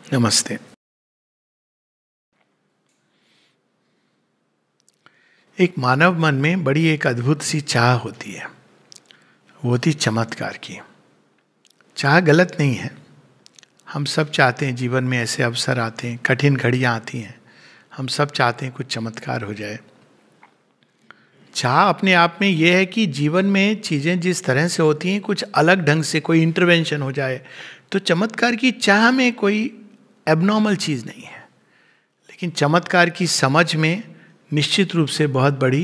नमस्ते। एक मानव मन में बड़ी एक अद्भुत सी चाह होती है, वो होती चमत्कार की। चाह गलत नहीं है, हम सब चाहते हैं, जीवन में ऐसे अवसर आते हैं, कठिन घड़ियाँ आती हैं, हम सब चाहते हैं कुछ चमत्कार हो जाए। चाह अपने आप में ये है कि जीवन में चीज़ें जिस तरह से होती हैं कुछ अलग ढंग से कोई इंटरवेंशन हो जाए। तो चमत्कार की चाह में कोई एबनॉर्मल चीज़ नहीं है, लेकिन चमत्कार की समझ में निश्चित रूप से बहुत बड़ी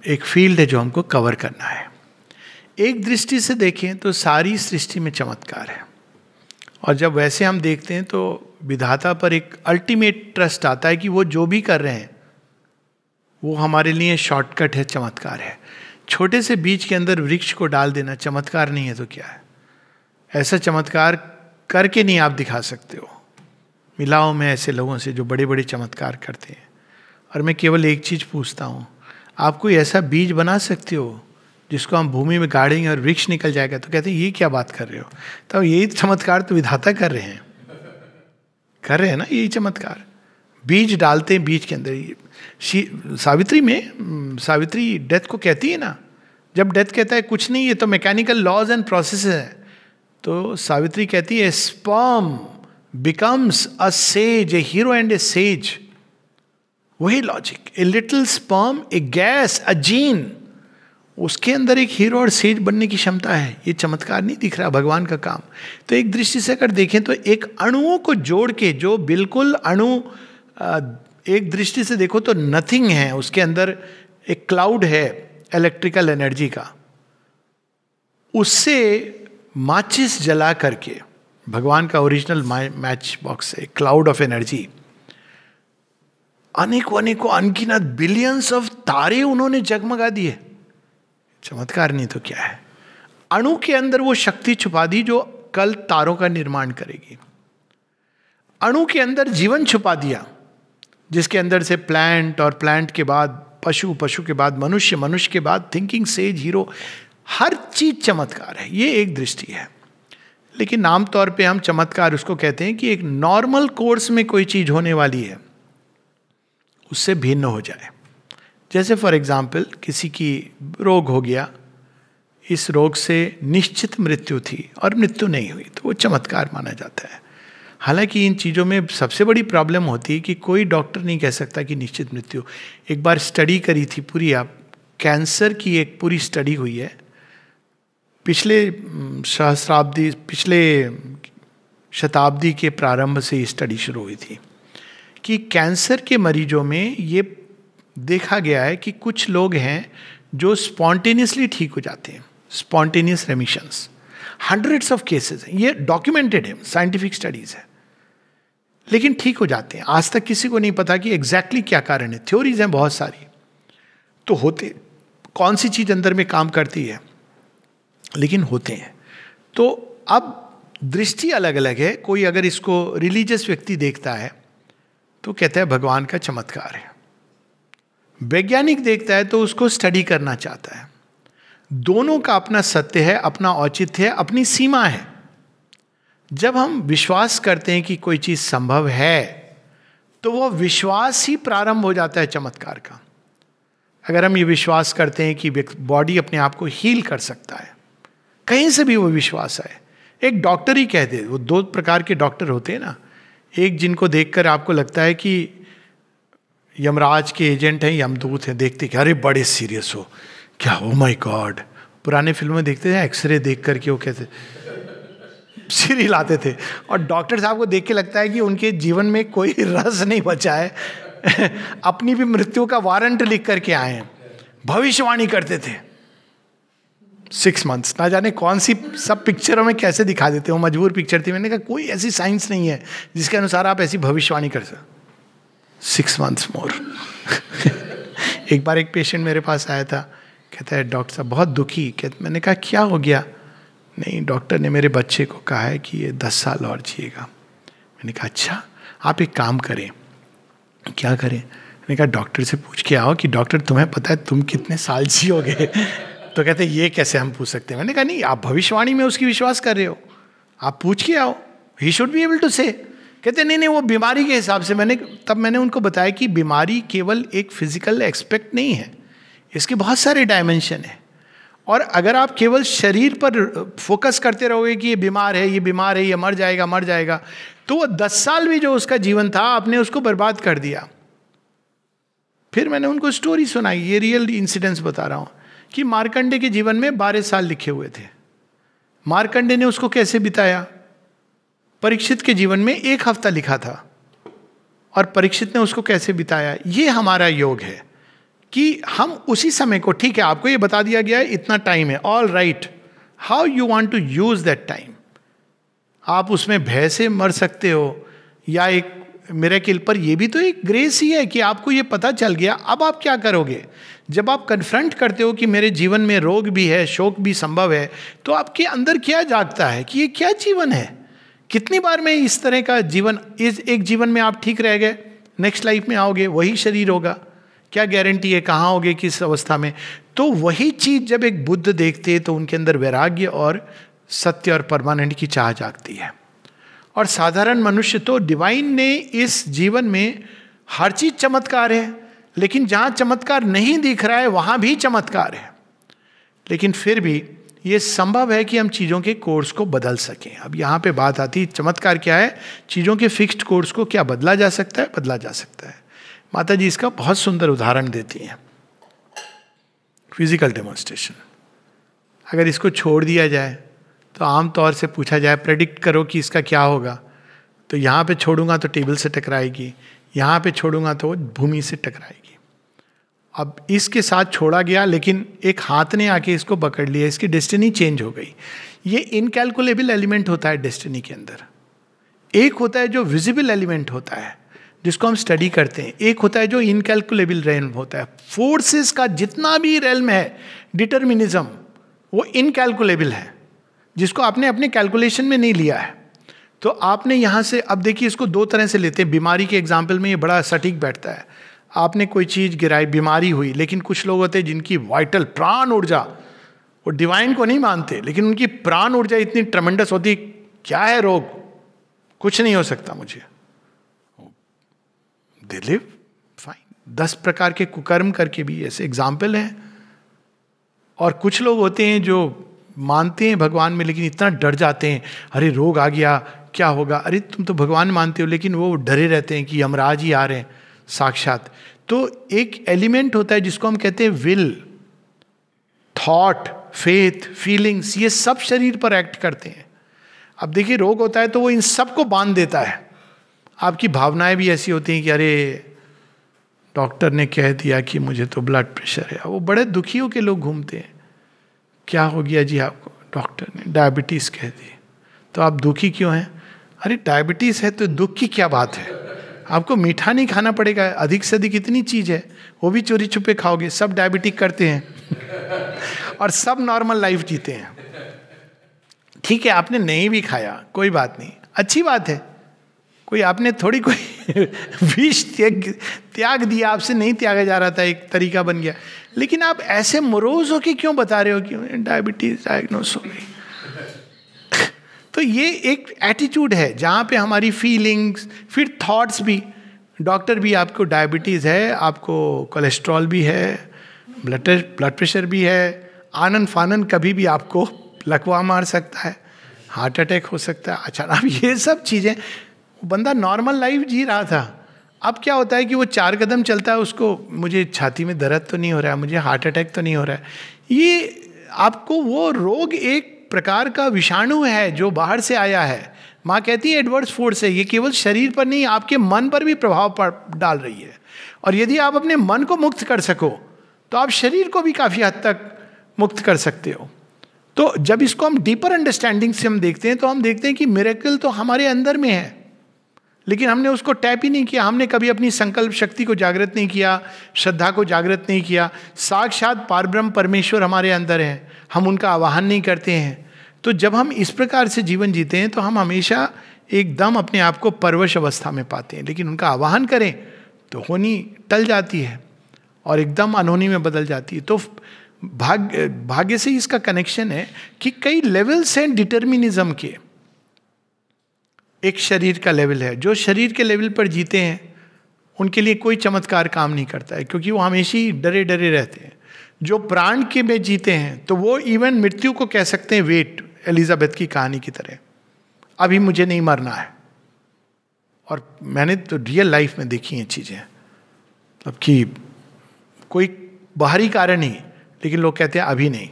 एक फील्ड है जो हमको कवर करना है। एक दृष्टि से देखें तो सारी सृष्टि में चमत्कार है, और जब वैसे हम देखते हैं तो विधाता पर एक अल्टीमेट ट्रस्ट आता है कि वो जो भी कर रहे हैं वो हमारे लिए शॉर्टकट है, चमत्कार है। छोटे से बीज के अंदर वृक्ष को डाल देना चमत्कार नहीं है तो क्या है? ऐसा चमत्कार करके नहीं आप दिखा सकते हो। मिलाओ मैं ऐसे लोगों से जो बड़े बड़े चमत्कार करते हैं, और मैं केवल एक चीज़ पूछता हूँ, आप कोई ऐसा बीज बना सकते हो जिसको हम भूमि में गाड़ेंगे और वृक्ष निकल जाएगा? तो कहते हैं ये क्या बात कर रहे हो? तो यही चमत्कार तो विधाता कर रहे हैं ना, यही चमत्कार। बीज डालते हैं बीज के अंदर। सावित्री डेथ को कहती है ना, जब डेथ कहता है कुछ नहीं, ये तो मैकेनिकल लॉज एंड प्रोसेस है, तो सावित्री कहती है sperm becomes a sage, a hero and a sage. वही logic, a little sperm, a gas, a gene, उसके अंदर एक हीरो और सेज बनने की क्षमता है। ये चमत्कार नहीं दिख रहा भगवान का काम? तो एक दृष्टि से अगर देखें तो एक अणुओं को जोड़ के, जो बिल्कुल अणु एक दृष्टि से देखो तो नथिंग है, उसके अंदर एक क्लाउड है इलेक्ट्रिकल एनर्जी का, उससे माचिस जला करके, भगवान का ओरिजिनल मैच बॉक्स है, क्लाउड ऑफ एनर्जी, अनेकों अनेकों अनगिनत बिलियंस ऑफ तारे उन्होंने जगमगा दिए। चमत्कार नहीं तो क्या है? अणु के अंदर वो शक्ति छुपा दी जो कल तारों का निर्माण करेगी। अणु के अंदर जीवन छुपा दिया, जिसके अंदर से प्लांट, और प्लांट के बाद पशु, पशु के बाद मनुष्य, मनुष्य के बाद थिंकिंग सेज, हीरो। हर चीज चमत्कार है। ये एक दृष्टि है, लेकिन आमतौर पे हम चमत्कार उसको कहते हैं कि एक नॉर्मल कोर्स में कोई चीज होने वाली है उससे भिन्न हो जाए। जैसे फॉर एग्जाम्पल किसी की रोग हो गया, इस रोग से निश्चित मृत्यु थी और मृत्यु नहीं हुई, तो वो चमत्कार माना जाता है। हालांकि इन चीज़ों में सबसे बड़ी प्रॉब्लम होती है कि कोई डॉक्टर नहीं कह सकता कि निश्चित मृत्यु। एक बार स्टडी करी थी पूरी, आप कैंसर की एक पूरी स्टडी हुई है, पिछले शताब्दी के प्रारंभ से ये स्टडी शुरू हुई थी कि कैंसर के मरीजों में ये देखा गया है कि कुछ लोग हैं जो स्पॉन्टेनियसली ठीक हो जाते हैं, स्पॉन्टेनियस रेमिशंस। हंड्रेड्स ऑफ केसेस हैं, ये डॉक्यूमेंटेड है, साइंटिफिक स्टडीज है, लेकिन ठीक हो जाते हैं। आज तक किसी को नहीं पता कि एग्जैक्टली क्या कारण है। थ्योरीज हैं बहुत सारी, तो होते, कौन सी चीज अंदर में काम करती है, लेकिन होते हैं। तो अब दृष्टि अलग अलग है। कोई अगर इसको रिलीजियस व्यक्ति देखता है तो कहता है भगवान का चमत्कार है, वैज्ञानिक देखता है तो उसको स्टडी करना चाहता है। दोनों का अपना सत्य है, अपना औचित्य है, अपनी सीमा है। जब हम विश्वास करते हैं कि कोई चीज संभव है तो वह विश्वास ही प्रारंभ हो जाता है चमत्कार का। अगर हम ये विश्वास करते हैं कि बॉडी अपने आप को हील कर सकता है, कहीं से भी वो विश्वास है। एक डॉक्टर ही कह दे, वो दो प्रकार के डॉक्टर होते हैं ना, एक जिनको देखकर आपको लगता है कि यमराज के एजेंट हैं, यमदूत हैं, देखते कि अरे बड़े सीरियस हो क्या, ओ माय गॉड। पुराने फिल्मों में देखते थे एक्सरे देख करके वो कहते सिर हिलाते थे, और डॉक्टर साहब को देख के लगता है कि उनके जीवन में कोई रस नहीं बचा है अपनी भी मृत्यु का वारंट लिख करके आए हैं। भविष्यवाणी करते थे 6 months, ना जाने कौन सी सब पिक्चरों में कैसे दिखा देते हो। मजबूर पिक्चर थी, मैंने कहा कोई ऐसी साइंस नहीं है जिसके अनुसार आप ऐसी भविष्यवाणी कर सकते। 6 months मोर एक बार एक पेशेंट मेरे पास आया था, कहता है डॉक्टर साहब बहुत दुखी। मैंने कहा क्या हो गया? नहीं, डॉक्टर ने मेरे बच्चे को कहा है कि ये 10 साल और जिएगा। मैंने कहा अच्छा, आप एक काम करें। क्या करें? मैंने कहा डॉक्टर से पूछ के आओ कि डॉक्टर तुम्हें पता है तुम कितने साल जियोगे? तो कहते ये कैसे हम पूछ सकते हैं? मैंने कहा नहीं, आप भविष्यवाणी में उसकी विश्वास कर रहे हो, आप पूछ के आओ, he should be able to say. कहते नहीं नहीं वो बीमारी के हिसाब से। मैंने उनको बताया कि बीमारी केवल एक फिजिकल एस्पेक्ट नहीं है, इसके बहुत सारे डायमेंशन है। और अगर आप केवल शरीर पर फोकस करते रहोगे कि ये बीमार है, ये बीमार है, ये मर जाएगा मर जाएगा, तो वो 10 साल भी जो उसका जीवन था आपने उसको बर्बाद कर दिया। फिर मैंने उनको स्टोरी सुनाई, ये रियल इंसिडेंट्स बता रहा हूं, कि मार्कंडे के जीवन में 12 साल लिखे हुए थे। मार्कंडे ने उसको कैसे बिताया? परीक्षित के जीवन में 1 हफ्ता लिखा था, और परीक्षित ने उसको कैसे बिताया। ये हमारा योग है कि हम उसी समय को, ठीक है आपको ये बता दिया गया है इतना टाइम है, all right, how you want to use that time. आप उसमें भय से मर सकते हो, या एक मिरेकल, पर ये भी तो एक ग्रेस ही है कि आपको ये पता चल गया। अब आप क्या करोगे? जब आप कन्फ्रंट करते हो कि मेरे जीवन में रोग भी है, शोक भी संभव है, तो आपके अंदर क्या जागता है कि ये क्या जीवन है? कितनी बार में इस तरह का जीवन, इस एक जीवन में आप ठीक रह गए, नेक्स्ट लाइफ में आओगे वही शरीर होगा, क्या गारंटी है कहाँ होगे, किस अवस्था में? तो वही चीज जब एक बुद्ध देखते तो उनके अंदर वैराग्य और सत्य और परमानेंट की चाह जागती है। और साधारण मनुष्य तो, डिवाइन ने इस जीवन में हर चीज चमत्कार है, लेकिन जहां चमत्कार नहीं दिख रहा है वहां भी चमत्कार है। लेकिन फिर भी ये संभव है कि हम चीजों के कोर्स को बदल सकें। अब यहां पे बात आती है, चमत्कार क्या है? चीजों के फिक्स्ड कोर्स को क्या बदला जा सकता है? बदला जा सकता है। माता जी इसका बहुत सुंदर उदाहरण देती हैं, फिजिकल डेमोन्स्ट्रेशन। अगर इसको छोड़ दिया जाए तो आमतौर से पूछा जाए प्रेडिक्ट करो कि इसका क्या होगा, तो यहाँ पे छोड़ूंगा तो टेबल से टकराएगी, यहाँ पे छोड़ूंगा तो भूमि से टकराएगी। अब इसके साथ छोड़ा गया, लेकिन एक हाथ ने आके इसको पकड़ लिया, इसकी डेस्टिनी चेंज हो गई। ये इनकैलकुलेबल एलिमेंट होता है डेस्टिनी के अंदर। एक होता है जो विजिबल एलिमेंट होता है जिसको हम स्टडी करते हैं, एक होता है जो इनकैलकुलेबल रेल्म होता है। फोर्सेस का जितना भी रेल्म है, डिटर्मिनिज्म, वो इनकैलकुलेबल है, जिसको आपने अपने कैलकुलेशन में नहीं लिया है। तो आपने यहाँ से, अब देखिए इसको 2 तरह से लेते हैं। बीमारी के एग्जाम्पल में ये बड़ा सटीक बैठता है। आपने कोई चीज़ गिराई, बीमारी हुई, लेकिन कुछ लोग होते हैं जिनकी वाइटल प्राण ऊर्जा, वो डिवाइन को नहीं मानते, लेकिन उनकी प्राण ऊर्जा इतनी ट्रमेंडस होती, क्या है रोग, कुछ नहीं हो सकता मुझे, दे लिव फाइन। 10 प्रकार के कुकर्म करके भी ऐसे एग्जाम्पल हैं। और कुछ लोग होते हैं जो मानते हैं भगवान में, लेकिन इतना डर जाते हैं, अरे रोग आ गया क्या होगा। अरे तुम तो भगवान मानते हो, लेकिन वो डरे रहते हैं कि यमराज ही आ रहे हैं साक्षात। तो एक एलिमेंट होता है जिसको हम कहते हैं विल, थॉट, फेथ, फीलिंग्स, ये सब शरीर पर एक्ट करते हैं। अब देखिए रोग होता है तो वो इन सब को बांध देता है। आपकी भावनाएं भी ऐसी होती हैं कि अरे डॉक्टर ने कह दिया कि मुझे तो ब्लड प्रेशर है। वो बड़े दुखी होकर लोग घूमते हैं, क्या हो गया जी आपको? डॉक्टर ने डायबिटीज़ कह दी। तो आप दुखी क्यों हैं? अरे डायबिटीज़ है तो दुख की क्या बात है? आपको मीठा नहीं खाना पड़ेगा, अधिक से अधिक इतनी चीज़ है, वो भी चोरी छुपे खाओगे। सब डायबिटिक करते हैं और सब नॉर्मल लाइफ जीते हैं। ठीक है, आपने नहीं भी खाया, कोई बात नहीं, अच्छी बात है। कोई आपने थोड़ी कोई विष त्याग दिया, आपसे नहीं त्यागा जा रहा था, एक तरीका बन गया। लेकिन आप ऐसे मरोज होके क्यों बता रहे हो कि डायबिटीज डायग्नोस हो गई? तो ये एक एटीट्यूड है जहाँ पे हमारी फीलिंग्स, फिर थॉट्स भी, डॉक्टर भी आपको डायबिटीज़ है, आपको कोलेस्ट्रॉल भी है, ब्लड प्रेशर भी है, आनन फानन कभी भी आपको लकवा मार सकता है, हार्ट अटैक हो सकता है अचानक। ये सब चीज़ें, बंदा नॉर्मल लाइफ जी रहा था, अब क्या होता है कि वो 4 कदम चलता है, उसको मुझे छाती में दर्द तो नहीं हो रहा है, मुझे हार्ट अटैक तो नहीं हो रहा है। ये आपको वो रोग एक प्रकार का विषाणु है जो बाहर से आया है। माँ कहती है एडवर्स फोर्स है, ये केवल शरीर पर नहीं, आपके मन पर भी प्रभाव डाल रही है। और यदि आप अपने मन को मुक्त कर सको तो आप शरीर को भी काफ़ी हद तक मुक्त कर सकते हो। तो जब इसको हम डीपर अंडरस्टैंडिंग से हम देखते हैं तो हम देखते हैं कि मिरेकल तो हमारे अंदर में है, लेकिन हमने उसको टैप ही नहीं किया। हमने कभी अपनी संकल्प शक्ति को जागृत नहीं किया, श्रद्धा को जागृत नहीं किया। साक्षात पारब्रह्म परमेश्वर हमारे अंदर हैं, हम उनका आवाहन नहीं करते हैं। तो जब हम इस प्रकार से जीवन जीते हैं तो हम हमेशा एकदम अपने आप को परवश अवस्था में पाते हैं, लेकिन उनका आवाहन करें तो होनी टल जाती है और एकदम अनहोनी में बदल जाती है। तो भाग्य से इसका कनेक्शन है कि कई लेवल्स हैं डिटर्मिनिज्म के। एक शरीर का लेवल है। जो शरीर के लेवल पर जीते हैं उनके लिए कोई चमत्कार काम नहीं करता है, क्योंकि वो हमेशा ही डरे डरे रहते हैं। जो प्राण के में जीते हैं तो वो इवन मृत्यु को कह सकते हैं वेट, एलिजाबेथ की कहानी की तरह, अभी मुझे नहीं मरना है। और मैंने तो रियल लाइफ में देखी हैं चीज़ें, अब कि कोई बाहरी कारण नहीं, लेकिन लोग कहते हैं अभी नहीं,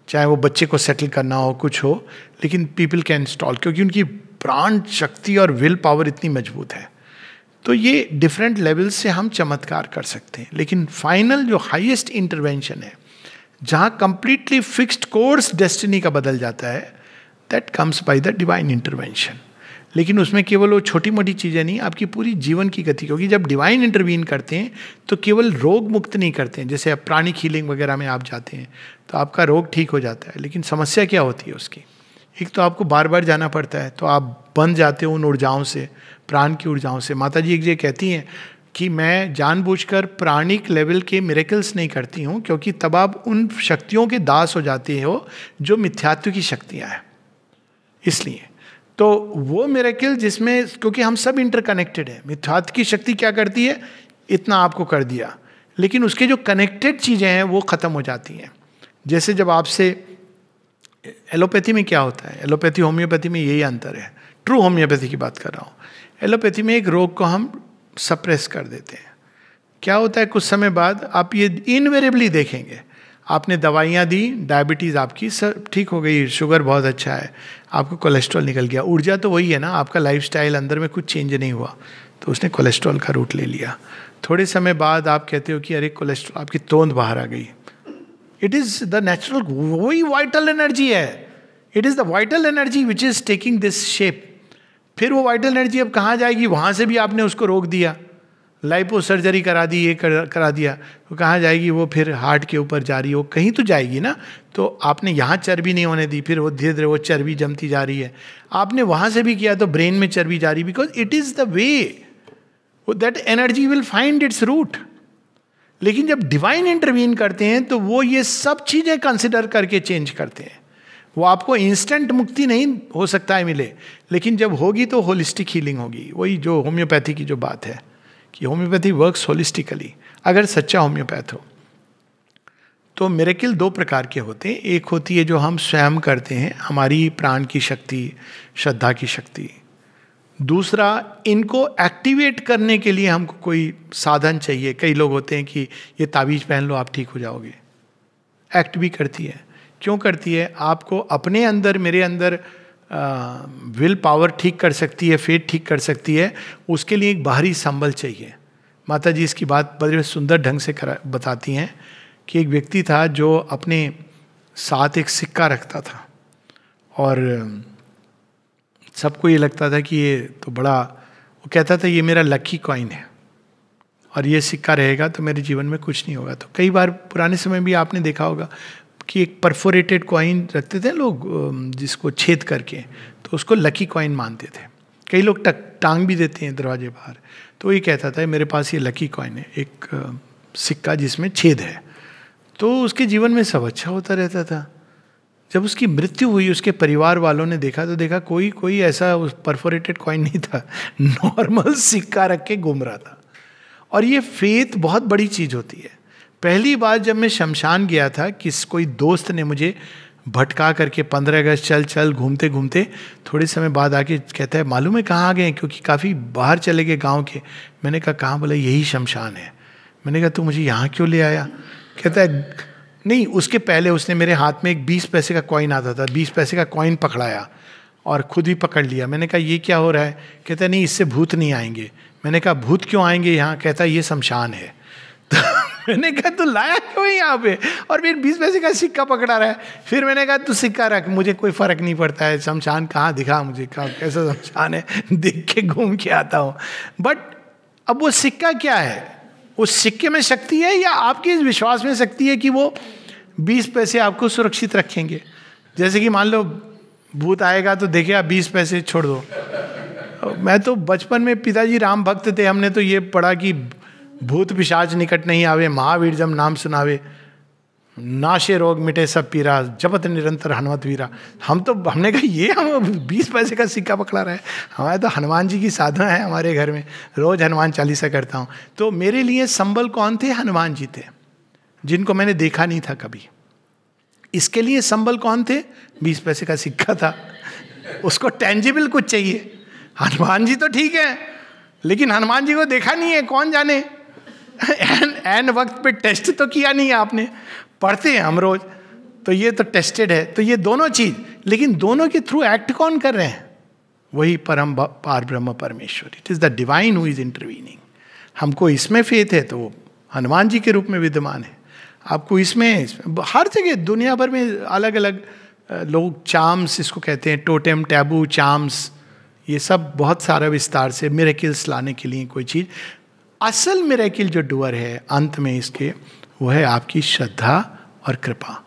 चाहे वो बच्चे को सेटल करना हो, कुछ हो, लेकिन पीपल कैन स्टॉल, क्योंकि उनकी प्राण शक्ति और विल पावर इतनी मजबूत है। तो ये डिफरेंट लेवल से हम चमत्कार कर सकते हैं, लेकिन फाइनल जो हाईएस्ट इंटरवेंशन है, जहाँ कंप्लीटली फिक्स्ड कोर्स डेस्टिनी का बदल जाता है, that comes by the divine intervention. लेकिन उसमें केवल वो छोटी मोटी चीज़ें नहीं, आपकी पूरी जीवन की गति, क्योंकि जब डिवाइन इंटरवीन करते हैं तो केवल रोग मुक्त नहीं करते हैं। जैसे अब प्राणिक हीलिंग वगैरह में आप जाते हैं तो आपका रोग ठीक हो जाता है, लेकिन समस्या क्या होती है उसकी? एक तो आपको बार बार जाना पड़ता है, तो आप बंध जाते हो उन ऊर्जाओं से, प्राण की ऊर्जाओं से। माता जी एक ये कहती हैं कि मैं जानबूझकर प्राणिक लेवल के मिरेकल्स नहीं करती हूँ, क्योंकि तब आप उन शक्तियों के दास हो जाते हो जो मिथ्यात्व की शक्तियाँ हैं। इसलिए तो वो मिरेकल जिसमें, क्योंकि हम सब इंटरकनेक्टेड हैं, मिथ्यात्व की शक्ति क्या करती है, इतना आपको कर दिया, लेकिन उसके जो कनेक्टेड चीज़ें हैं वो ख़त्म हो जाती हैं। जैसे जब आपसे, एलोपैथी में क्या होता है, एलोपैथी होम्योपैथी में यही अंतर है, ट्रू होम्योपैथी की बात कर रहा हूँ। एलोपैथी में एक रोग को हम सप्रेस कर देते हैं, क्या होता है कुछ समय बाद आप ये इनवेरेबली देखेंगे, आपने दवाइयाँ दी, डायबिटीज़ आपकी सब ठीक हो गई, शुगर बहुत अच्छा है, आपको कोलेस्ट्रॉल निकल गया, ऊर्जा तो वही है ना, आपका लाइफस्टाइल अंदर में कुछ चेंज नहीं हुआ, तो उसने कोलेस्ट्रॉल का रूट ले लिया। थोड़े समय बाद आप कहते हो कि अरे कोलेस्ट्रॉल, आपकी तोंद बाहर आ गई। इट इज़ द नेचुरल, वही वाइटल एनर्जी है, it is the vital energy which is taking this shape. फिर वो वाइटल एनर्जी अब कहाँ जाएगी, वहाँ से भी आपने उसको रोक दिया, लाइपो सर्जरी करा दी, ये करा दिया, तो कहाँ जाएगी वो? फिर हार्ट के ऊपर जा रही है, वो कहीं तो जाएगी ना। तो आपने यहाँ चर्बी नहीं होने दी, फिर वो धीरे धीरे वो चर्बी जमती जा रही है। आपने वहाँ से भी किया तो ब्रेन में चर्बी जा रही, because it is the way that energy will find its route. लेकिन जब डिवाइन इंटरवीन करते हैं तो वो ये सब चीज़ें कंसिडर करके चेंज करते हैं। वो आपको इंस्टेंट मुक्ति नहीं हो सकता है मिले, लेकिन जब होगी तो होलिस्टिक हीलिंग होगी। वही जो होम्योपैथी की जो बात है कि होम्योपैथी वर्क्स होलिस्टिकली, अगर सच्चा होम्योपैथ हो। तो मिरेकल दो प्रकार के होते हैं, एक होती है जो हम स्वयं करते हैं, हमारी प्राण की शक्ति, श्रद्धा की शक्ति। दूसरा, इनको एक्टिवेट करने के लिए हमको कोई साधन चाहिए। कई लोग होते हैं कि ये ताबीज पहन लो आप ठीक हो जाओगे, एक्ट भी करती है। क्यों करती है? आपको अपने अंदर, मेरे अंदर विल पावर ठीक कर सकती है, फेट ठीक कर सकती है, उसके लिए एक बाहरी संबल चाहिए। माता जी इसकी बात बड़े सुंदर ढंग से बताती हैं कि एक व्यक्ति था जो अपने साथ एक सिक्का रखता था, और सबको ये लगता था कि ये तो बड़ा, वो कहता था ये मेरा लकी कॉइन है और ये सिक्का रहेगा तो मेरे जीवन में कुछ नहीं होगा। तो कई बार पुराने समय भी आपने देखा होगा कि एक परफोरेटेड कॉइन रखते थे लोग, जिसको छेद करके, तो उसको लकी कॉइन मानते थे। कई लोग टांग भी देते हैं दरवाजे बाहर। तो ये कहता था मेरे पास ये लकी कॉइन है, एक सिक्का जिसमें छेद है। तो उसके जीवन में सब अच्छा होता रहता था। जब उसकी मृत्यु हुई, उसके परिवार वालों ने देखा तो देखा कोई ऐसा परफोरेटेड कॉइन नहीं था, नॉर्मल सिक्का रख के घूम रहा था। और ये फेथ बहुत बड़ी चीज़ होती है। पहली बार जब मैं शमशान गया था, कोई दोस्त ने मुझे भटका करके 15 अगस्त चल घूमते घूमते थोड़े समय बाद आके कहता है मालूम है कहाँ आ गए, क्योंकि काफ़ी बाहर चले गए गांव के। मैंने कहा कहाँ? बोला यही शमशान है। मैंने कहा तू मुझे यहाँ क्यों ले आया? कहता है नहीं, उसके पहले उसने मेरे हाथ में एक 20 पैसे का कॉइन आता था, 20 पैसे का कॉइन पकड़ाया और खुद ही पकड़ लिया। मैंने कहा ये क्या हो रहा है? कहता नहीं इससे भूत नहीं आएंगे। मैंने कहा भूत क्यों आएंगे यहाँ? कहता ये शमशान है। तो मैंने कहा तू लाया क्यों यहाँ पे? और फिर 20 पैसे का सिक्का पकड़ा रहा है। फिर मैंने कहा तू सिक्का रख, मुझे कोई फर्क नहीं पड़ता है, शमशान कहाँ दिखा मुझे, कहाँ कैसा शमशान है, देख के घूम के आता हूँ। बट अब वो सिक्का क्या है? उस सिक्के में शक्ति है या आपके इस विश्वास में शक्ति है कि वो 20 पैसे आपको सुरक्षित रखेंगे? जैसे कि मान लो भूत आएगा तो देखे आप 20 पैसे छोड़ दो। मैं तो बचपन में, पिताजी राम भक्त थे, हमने तो ये पढ़ा कि भूत पिशाच निकट नहीं आवे, महावीर जब नाम सुनावे। नाशे रोग मिटे सब पीरा, जपत निरंतर हनुमत वीरा। हमने कहा ये हम 20 पैसे का सिक्का पकड़ा रहे हैं, हमारे तो हनुमान जी की साधना है हमारे घर में, रोज हनुमान चालीसा करता हूँ। तो मेरे लिए संबल कौन थे? हनुमान जी थे, जिनको मैंने देखा नहीं था कभी। इसके लिए संबल कौन थे? 20 पैसे का सिक्का था, उसको टेंजिबल कुछ चाहिए। हनुमान जी तो ठीक है, लेकिन हनुमान जी को देखा नहीं है, कौन जाने एन वक्त पे टेस्ट तो किया नहीं है आपने। पढ़ते हैं हम रोज, तो ये तो टेस्टेड है। तो ये दोनों चीज, लेकिन दोनों के थ्रू एक्ट कौन कर रहे हैं? वही परम पार ब्रह्म परमेश्वर। It is the divine who is intervening. हमको इसमें फेथ है तो हनुमान जी के रूप में विद्यमान है। आपको इसमें हर जगह दुनिया भर में अलग अलग लोग चार्म्स इसको कहते हैं, टोटेम, टैबू, चार्म्स, ये सब बहुत सारा विस्तार से मिरेकिल्स लाने के लिए कोई चीज। असल मिरेकिल जो डूअर है अंत में इसके, वो है आपकी श्रद्धा और कृपा।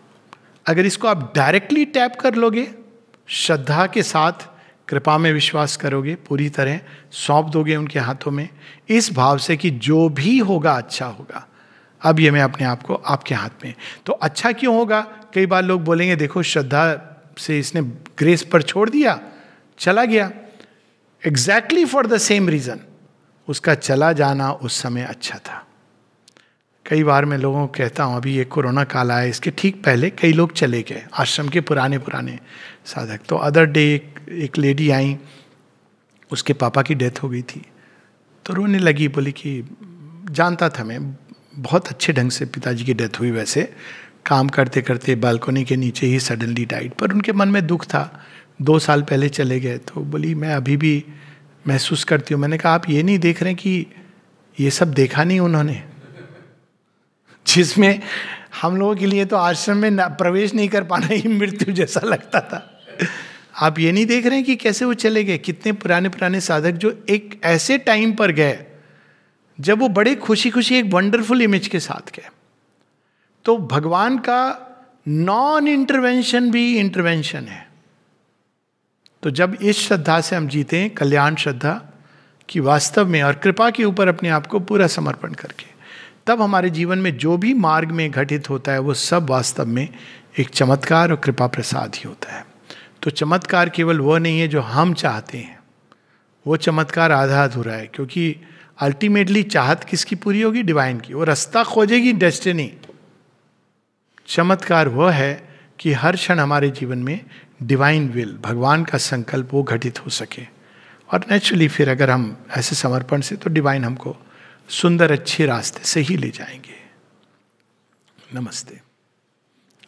अगर इसको आप डायरेक्टली टैप कर लोगे, श्रद्धा के साथ कृपा में विश्वास करोगे, पूरी तरह सौंप दोगे उनके हाथों में, इस भाव से कि जो भी होगा अच्छा होगा, अब ये मैं अपने आप को आपके हाथ में। तो अच्छा क्यों होगा? कई बार लोग बोलेंगे देखो श्रद्धा से इसने ग्रेस पर छोड़ दिया, चला गया। Exactly for the same reason उसका चला जाना उस समय अच्छा था। कई बार मैं लोगों को कहता हूँ, अभी ये कोरोना काल आया, इसके ठीक पहले कई लोग चले गए आश्रम के पुराने साधक। तो अदर डे एक लेडी आई, उसके पापा की डेथ हो गई थी, तो रोने लगी, बोली कि जानता था मैं, बहुत अच्छे ढंग से पिताजी की डेथ हुई, वैसे काम करते करते बालकनी के नीचे ही सडनली डाइड, पर उनके मन में दुख था, 2 साल पहले चले गए। तो बोली मैं अभी भी महसूस करती हूँ। मैंने कहा आप ये नहीं देख रहे कि ये सब देखा नहीं उन्होंने, जिसमें हम लोगों के लिए तो आश्रम में प्रवेश नहीं कर पाना ही मृत्यु जैसा लगता था। आप ये नहीं देख रहे हैं कि कैसे वो चले गए। कितने पुराने साधक जो एक ऐसे टाइम पर गए जब वो बड़े खुशी खुशी एक वंडरफुल इमेज के साथ गए। तो भगवान का नॉन इंटरवेंशन भी इंटरवेंशन है। तो जब इस श्रद्धा से हम जीते हैं, कल्याण श्रद्धा कि वास्तव में, और कृपा के ऊपर अपने आप को पूरा समर्पण करके, तब हमारे जीवन में जो भी मार्ग में घटित होता है वो सब वास्तव में एक चमत्कार और कृपा प्रसाद ही होता है। तो चमत्कार केवल वो नहीं है जो हम चाहते हैं, वो चमत्कार आधा अधूरा है, क्योंकि अल्टीमेटली चाहत किसकी पूरी होगी? डिवाइन की। वो रास्ता खोजेगी डेस्टिनी। चमत्कार वो है कि हर क्षण हमारे जीवन में डिवाइन विल, भगवान का संकल्प वो घटित हो सके। और नेचुरली फिर अगर हम ऐसे समर्पण से, तो डिवाइन हमको सुंदर अच्छे रास्ते से ही ले जाएंगे। नमस्ते।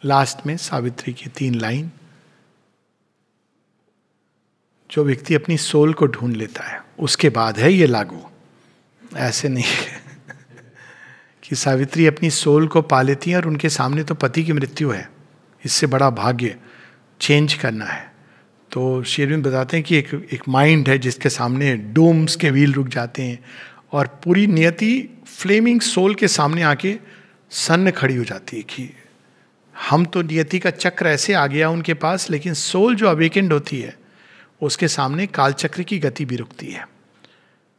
लास्ट में सावित्री की 3 लाइन, जो व्यक्ति अपनी सोल को ढूंढ लेता है उसके बाद है ये लागू, ऐसे नहीं है कि सावित्री अपनी सोल को पा लेती है और उनके सामने तो पति की मृत्यु है, इससे बड़ा भाग्य चेंज करना है। तो शेरविन बताते हैं कि एक माइंड है जिसके सामने डूम्स के व्हील रुक जाते हैं और पूरी नियति फ्लेमिंग सोल के सामने आके सन्न खड़ी हो जाती है कि हम तो नियति का चक्र ऐसे आ गया उनके पास, लेकिन सोल जो अवेकेंड होती है उसके सामने कालचक्र की गति भी रुकती है।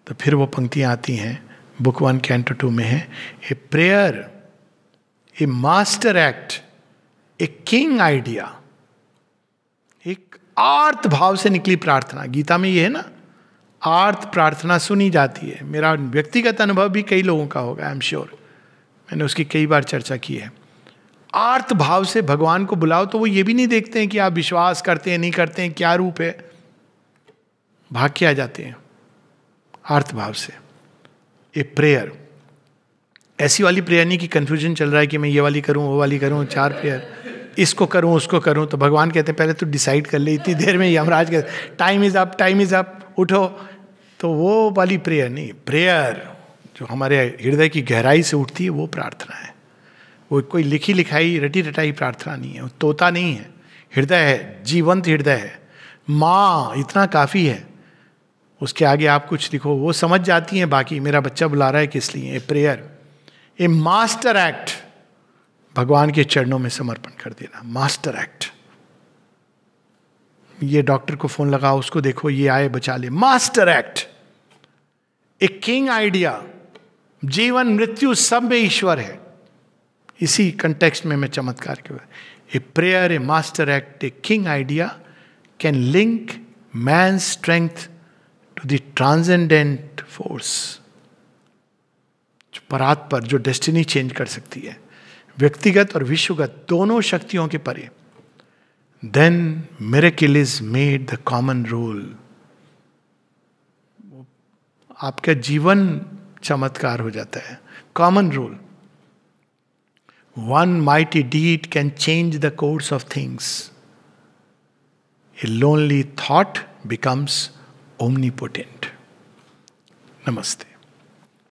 तो फिर वो पंक्तियां आती हैं, बुक 1 कैंटो 2 में है, ए prayer, a master act, a king idea. एक आर्त भाव से निकली प्रार्थना, गीता में ये है ना, आर्त प्रार्थना सुनी जाती है। मेरा व्यक्तिगत अनुभव भी कई लोगों का होगा, आई एम श्योर, मैंने उसकी कई बार चर्चा की है। आर्त भाव से भगवान को बुलाओ तो वो ये भी नहीं देखते हैं कि आप विश्वास करते हैं नहीं करते हैं, क्या रूप है, भाग के आ जाते हैं आर्त भाव से। ए प्रेयर, ऐसी वाली प्रेयर नहीं कि कंफ्यूजन चल रहा है कि मैं ये वाली करूं वो वाली करूं, 4 प्रेयर, इसको करूं उसको करूं। तो भगवान कहते हैं पहले तो डिसाइड कर ले, इतनी देर में यमराज कहते टाइम इज अप, उठो। तो वो वाली प्रेयर नहीं, प्रेयर जो हमारे हृदय की गहराई से उठती है वो प्रार्थना है। वो कोई लिखी लिखाई रटी रटाई प्रार्थना नहीं है, वो तोता नहीं है, हृदय है, जीवंत हृदय है। माँ इतना काफ़ी है, उसके आगे आप कुछ लिखो वो समझ जाती हैं, बाकी मेरा बच्चा बुला रहा है किस लिए। ए प्रेयर, ए मास्टर एक्ट, भगवान के चरणों में समर्पण कर देना, मास्टर एक्ट। ये डॉक्टर को फोन लगाओ, उसको देखो ये आए बचा ले, master act. A king idea, जीवन मृत्यु सब में ईश्वर है, इसी कंटेक्स्ट में मैं चमत्कार के a prayer, a master act, a king idea can link man strength to the transcendent force, जो परात पर, जो डेस्टिनी चेंज कर सकती है, व्यक्तिगत और विश्वगत दोनों शक्तियों के परे. Then miracle is made the common rule. आपका जीवन चमत्कार हो जाता है. Common rule. One mighty deed can change the course of things. A lonely thought becomes omnipotent. Namaste.